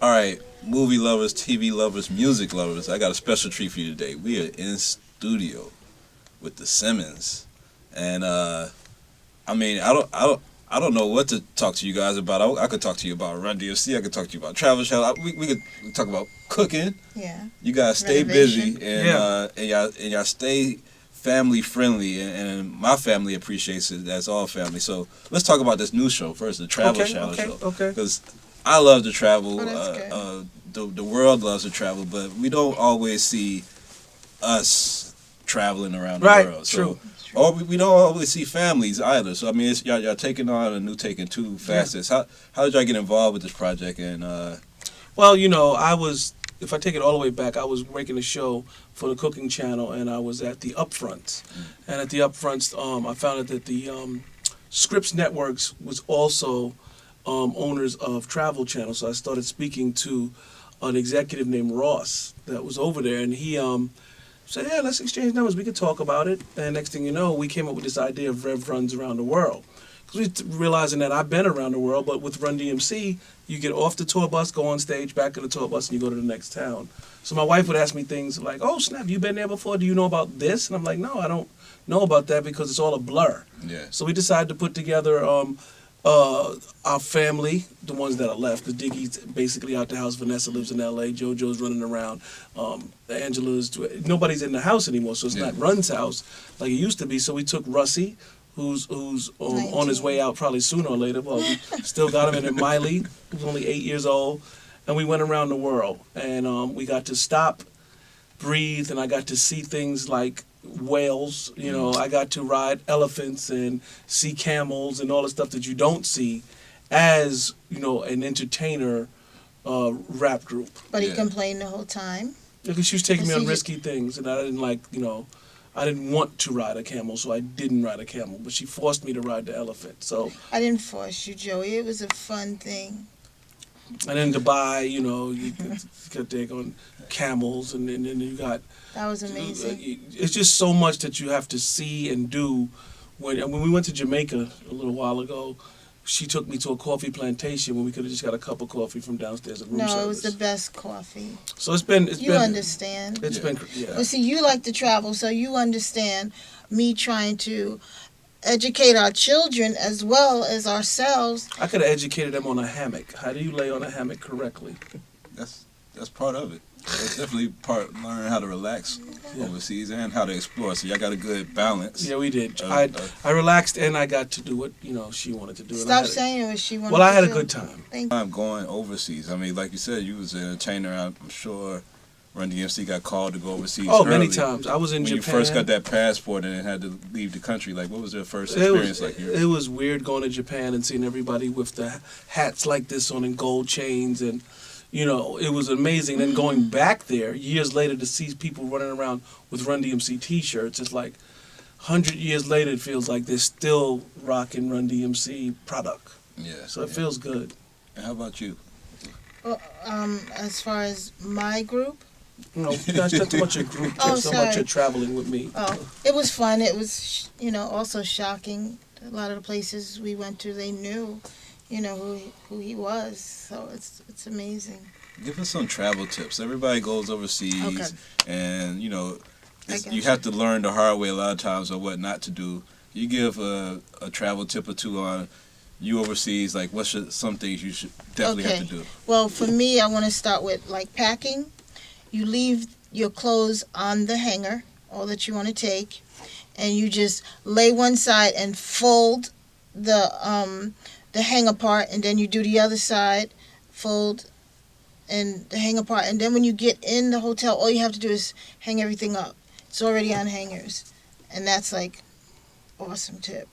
All right, movie lovers, TV lovers, music lovers. I got a special treat for you today. We are in studio with the Simmons, and I mean, I don't know what to talk to you guys about. I could talk to you about Run-D.M.C. I could talk to you about travel channel. We could talk about cooking. Yeah. You guys stay Renovation. busy, and y'all stay family friendly, and my family appreciates it. That's all family. So let's talk about this new show first, the travel channel show. Okay. Because I love to travel. Oh, that's The world loves to travel, but we don't always see us traveling around the Right, world. true. So, or we don't always see families either. So I mean, y'all taking on a new taking two facets. How did y'all get involved with this project? And Well, if I take it all the way back, I was making a show for the cooking channel, and I was at the Upfronts. And at the Upfronts, I found out that the Scripps Networks was also owners of Travel Channel. So I started speaking to an executive named Ross that was over there, and he said, yeah, let's exchange numbers. We could talk about it. And next thing you know, we came up with this idea of Rev Runs around the world. Because we realizing that I've been around the world, but with Run-D.M.C., you get off the tour bus, go on stage, back in the tour bus, and you go to the next town. So my wife would ask me things like, oh, snap, you been there before? Do you know about this? And I'm like, no, I don't know about that because it's all a blur. yeah, So we decided to put together our family, the ones that are left. The Diggy's basically out the house. Vanessa lives in L.A. JoJo's running around. Angela's, nobody's in the house anymore, so it's not Run's house like it used to be. So we took Russy, who's on his way out probably sooner or later. Well, we still got him, and then Miley, who's only 8 years old. And we went around the world, and we got to stop, breathe, and I got to see things like whales. I got to ride elephants and see camels and all the stuff that you don't see as, an entertainer rap group. But he complained the whole time. Because she was taking me on risky things, and I didn't I didn't want to ride a camel, so I didn't ride a camel. But she forced me to ride the elephant. So I didn't force you, Joey. It was a fun thing. and in Dubai, you got there on camels, and then you got. That was amazing. It's just so much that you have to see and do. When we went to Jamaica a little while ago, she took me to a coffee plantation when we could have just got a cup of coffee from downstairs at room service. No, it was the best coffee. So it's been. You understand. It's been. Yeah. Well, see, you like to travel, so you understand me trying to educate our children as well as ourselves. I could have educated them on a hammock. How do you lay on a hammock correctly? that's part of it. That's definitely part learning how to relax overseas and how to explore. So y'all got a good balance. Yeah, we did. I relaxed and I got to do what she wanted to do. Stop saying what she wanted. Well, I had to a good time. I'm going overseas. I mean, like you said, you was an entertainer. I'm sure Run-D.M.C. got called to go overseas. Oh, many times. I was in Japan. When you first got that passport and had to leave the country, like, what was your first experience like? It was weird going to Japan and seeing everybody with the hats like this on and gold chains, and it was amazing. Then going back there years later to see people running around with Run-D.M.C. T-shirts, it's like 100 years later, it feels like they're still rocking Run-D.M.C. product. Yeah. So it feels good. And how about you? Well, as far as my group. No, that's not about your group. Just so much you're traveling with me. Oh, it was fun. It was, also shocking. A lot of the places we went to, they knew, who he was. So it's amazing. Give us some travel tips. Everybody goes overseas, and you have to learn the hard way a lot of times on what not to do. You give a travel tip or two on you overseas, like some things you should definitely have to do. Well, for me, I want to start with like packing. You leave your clothes on the hanger, all that you want to take, and you just lay one side and fold the hanger part, and then you do the other side, fold and the hanger part, and then when you get in the hotel, all you have to do is hang everything up. It's already on hangers, and that's like awesome tip.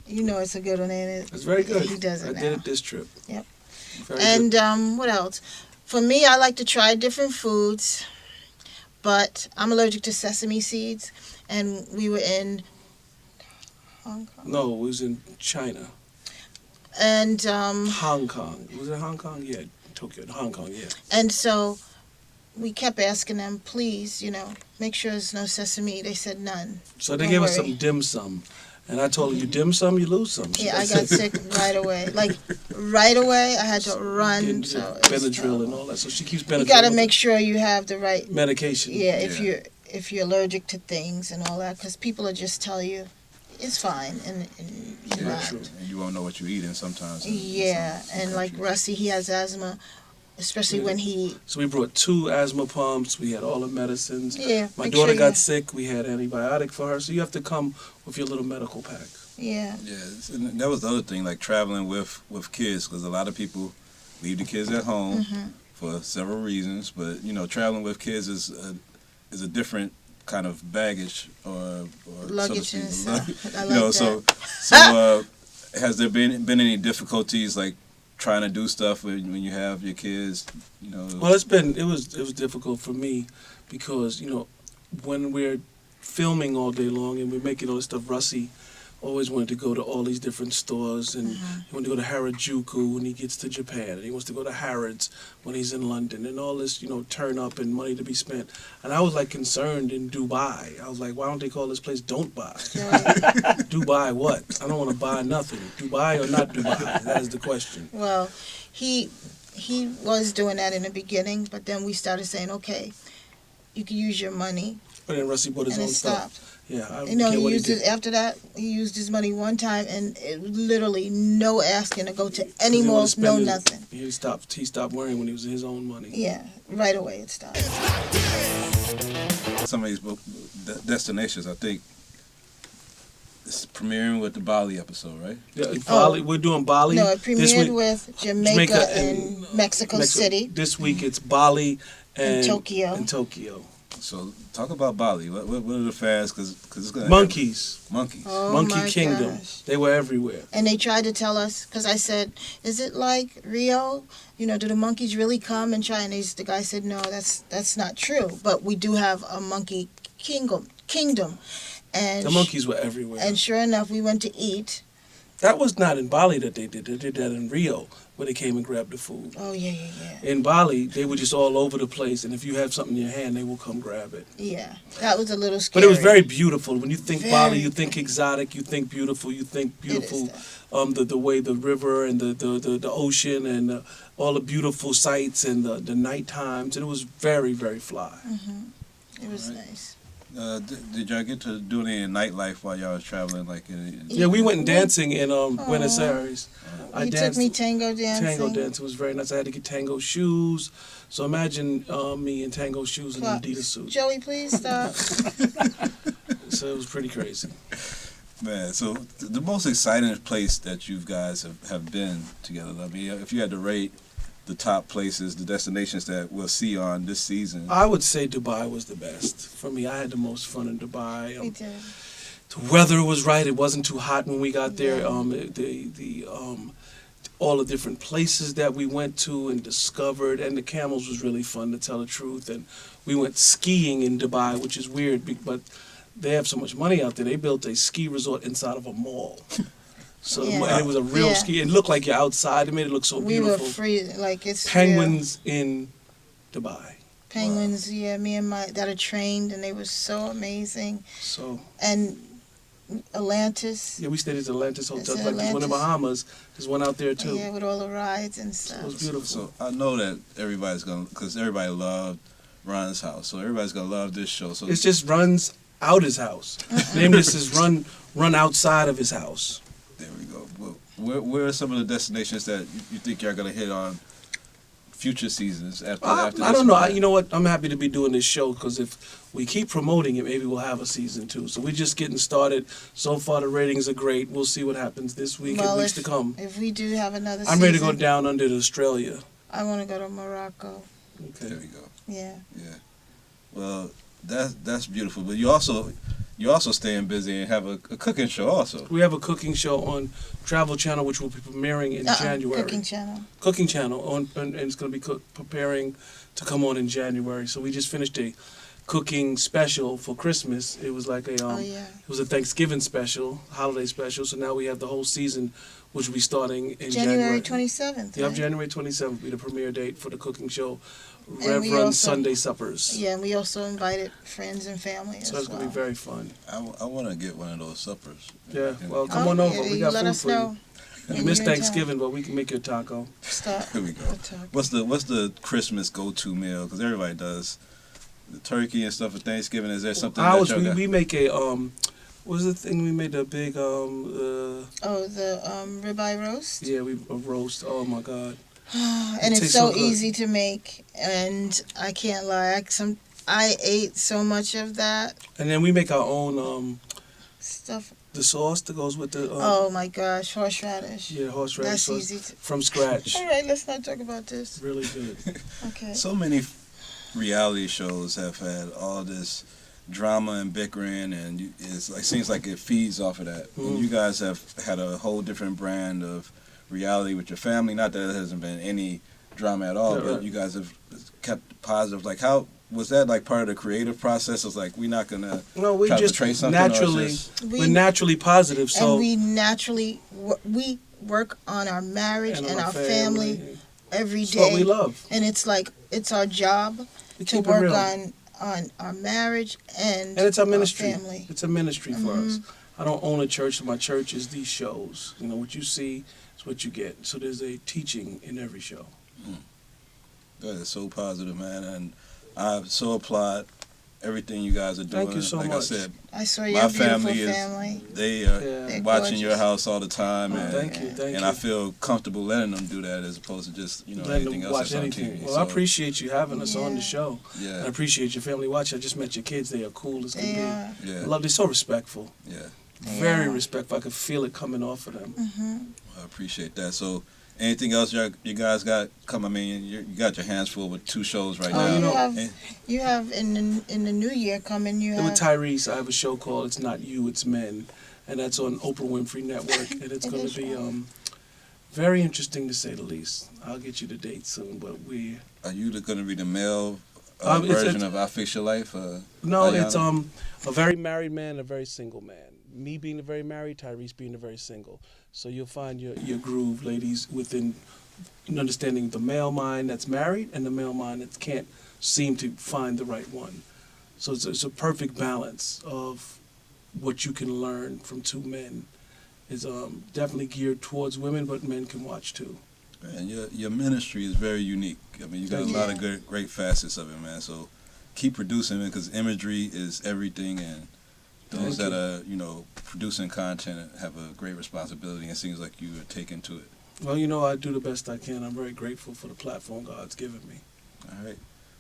It's a good one, ain't it? It's very good. He does it I did it this trip. Yep. Very and good. What else? For me, I like to try different foods, but I'm allergic to sesame seeds, and we were in Hong Kong. No, it was in China. And Hong Kong. Was it Hong Kong? Yeah, Tokyo. Hong Kong, yeah. And so we kept asking them, please, make sure there's no sesame. They said none. So they gave us some dim sum. And I told her, you dim some, you lose some. Yeah, I got sick right away. Like, right away, I had to run. Getting So it was Benadryl terrible. and all that. So she keeps Benadryl. You got to make sure you have the right medication. Yeah, Yeah. if you're allergic to things and all that, because people will just tell you it's fine, and you're Yeah, not. true. And you won't know what you're eating sometimes. Yeah, and like Russy, he has asthma, especially when he. So we brought 2 asthma pumps. We had all the medicines. Yeah. My make daughter sure got you- sick. We had antibiotic for her. So you have to come with your little medical pack. Yeah. Yeah, and that was the other thing, like traveling with kids, because a lot of people leave the kids at home Mhm. for several reasons. But traveling with kids is a different kind of baggage or Luggage so to and speak. stuff. I like so has there been any difficulties like trying to do stuff when you have your kids? Well, it was difficult for me because when we're filming all day long and we're making all this stuff, Russy always wanted to go to all these different stores, and he wanted to go to Harajuku when he gets to Japan, and he wants to go to Harrods when he's in London, and all this turn up and money to be spent. And I was like concerned in Dubai. I was like, why don't they call this place Don't Buy? Dubai what? I don't want to buy nothing. Dubai or not Dubai? That is the question. Well, he was doing that in the beginning, but then we started saying, okay, you can use your money, But then Russy bought his and own it stuff. stopped. Yeah, I He what used did. it after that. He used his money one time, and it was literally no asking to go to any He malls, wanted to no spend nothing. He stopped wearing when he was in his own money. Yeah, right away it stopped. Some of these destinations, I think, it's premiering with the Bali episode, right? Yeah, Bali. We're doing Bali. No, it this premiered week. with Jamaica and Mexico City This week it's Bali and Tokyo. And Tokyo. So talk about Bali. What are the fans? Because it's gonna Monkeys. monkeys. Oh Monkey my Kingdom. gosh. They were everywhere. And they tried to tell us, because I said, is it like Rio? Do the monkeys really come and try? And the guy said, no, that's not true. But we do have a monkey kingdom. And The monkeys were everywhere. And sure enough, we went to eat. That was not in Bali that they did. They did that in Rio, where they came and grabbed the food. Oh, yeah. In Bali, they were just all over the place, and if you have something in your hand, they will come grab it. Yeah, that was a little scary. But it was very beautiful. When you think Very. Bali, you think exotic, you think beautiful, the way the river and the ocean and all the beautiful sights and the night times. And it was very, very fly. It was Alright. nice. Did y'all get to do any nightlife while y'all was traveling? Yeah, we went dancing in Buenos Aires. I You took danced me tango dancing. tango dance. It was very nice. I had to get tango shoes. So imagine me in tango shoes and an Adidas suit. Joey, please stop. So it was pretty crazy. Man, so the most exciting place that you guys have been together, I mean, if you had to rate the top places, the destinations that we'll see on this season. I would say Dubai was the best. For me, I had the most fun in Dubai. We did. The weather was right. It wasn't too hot when we got there. All the different places that we went to and discovered, and the camels was really fun, to tell the truth. And we went skiing in Dubai, which is weird, but they have so much money out there. They built a ski resort inside of a mall. So Yeah. and it was a real Yeah. ski. It looked like you're outside. It made it look so We were beautiful. freezing, like it's Penguins in Dubai. real. Penguins, yeah, me and that are trained, and they were so amazing. So And Atlantis, yeah, we stayed at the Atlantis Hotel. It's Like there's one in Atlantis. Bahamas. There's one out there too. yeah, with all the rides and It stuff. was beautiful. So I know that everybody's gonna, because everybody loved Ron's house, so everybody's gonna love this show. So It's just runs out his house. Name this is run outside of his house. there we go. Well, where are some of the destinations that you think you're gonna hit on future seasons after? I this don't know. one? You know what? I'm happy to be doing this show because if we keep promoting it, maybe we'll have a season 2. So we're just getting started. So far, the ratings are great. We'll see what happens this week and weeks to come. If we do have another I'm season, ready to go down under to Australia. I want to go to Morocco. There Okay. we go. Yeah. Yeah. Well, that's beautiful. But you also staying busy and have a cooking show also. We have a cooking show on Travel Channel, which will be premiering in January. Cooking channel. Cooking Channel and it's going to be preparing to come on in January. So we just finished a cooking special for Christmas. It was like a Oh yeah. it was a Thanksgiving special, holiday special. So now we have the whole season, which will be starting in January 27th. Yep, Right? January 27th will be the premiere date for the cooking show, And Rev we Run also- Sunday Suppers. Yeah, and we also invited friends and family So as it's well. gonna be very fun. I want to get one of those suppers. Yeah, And- well, come on over. We you got let food us for you. know. You when miss you're in town. Thanksgiving, but we can make you a taco. Start. Here we go. the talk. What's the Christmas go-to meal? Because everybody does the turkey and stuff for Thanksgiving. Is there something Ours, that y'all got? we make a what was the thing we made, the big Oh, the ribeye roast. yeah, we a roast. Oh my God. And It it's tastes so so good. easy to make, and I can't lie. I ate so much of that And then we make our own stuff. the sauce that goes with the Oh my gosh, horseradish. yeah, horseradish That's sauce easy. from scratch. All right, let's not talk about this. Really good. Okay. So many reality shows have had all this drama and bickering, and it's like seems like it feeds off of that. And you guys have had a whole different brand of reality with your family. Not that there hasn't been any drama at all, Yeah, but right. you guys have kept positive. Like, how was that? Like part of the creative process? It's like we're not gonna No, we try to just portray something, or it's naturally just- we're naturally positive. So and we naturally we work on our marriage and, on our family every It's what we day, love. and it's like it's our job We to keep it work real. on our marriage and And it's our ministry. family. It's a ministry for us. Mhm. I don't own a church. So my church is these shows. You know, what you see is what you get. So there's a teaching in every show. That is so positive, man, and I so applaud everything you guys are doing. Thank you so like much. I said, I saw my your beautiful family is family. they are Yeah. They're watching your gorgeous. house all the time, Oh, and thank you. Thank and you. I feel comfortable letting them do that as opposed to just Letting anything them else watch that's on anything. TV. Well, I appreciate you having us on the Yeah. show. I Yeah, appreciate your family watching. I just met your kids. They are cool as can They be. are. yeah, I love. They're so respectful. yeah. Very Yeah. respectful. I could feel it coming off of them. Hmm. I appreciate that. So, anything else you guys got come? I mean, you got your hands full with 2 shows right Oh, now. you know- you have in the new year coming. You And with have Tyrese, I have a show called "It's Not You, It's Men," and that's on Oprah Winfrey Network, and it's It going is to be right. very interesting to say the least. I'll get you the date soon, but Are you going to be the male It's- version it's- of "I Fix Your Life"? no, Ayana? it's a very married man, and a very single man. Me being the very married, Tyrese being the very single. So you'll find your groove, ladies, within understanding the male mind that's married and the male mind that can't seem to find the right one. So it's a perfect balance of what you can learn from 2 men. It's definitely geared towards women, but men can watch too. And your ministry is very unique. I mean, you got a lot of great facets of it, man. So keep producing it, because imagery is everything, and those Thank that are producing content have a great responsibility. And it seems like you are taking to it. Well, I do the best I can. I'm very grateful for the platform God's given me. All right.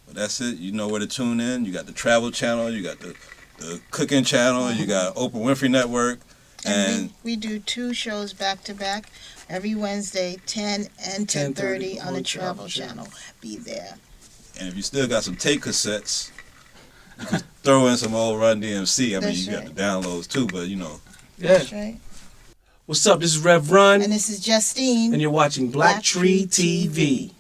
Well, that's it. You know where to tune in. You got the travel channel. You got the cooking channel. You got Oprah Winfrey Network. and we do 2 shows back to back every Wednesday, 10 and 10:30 on the Travel Channel. Be there. And if you still got some tape cassettes, you can throw in some old Run-D.M.C. I mean, That's you got right. the downloads too, but Yeah. That's right. What's up? This is Rev Run, And this is Justine. and you're watching Black Tree TV.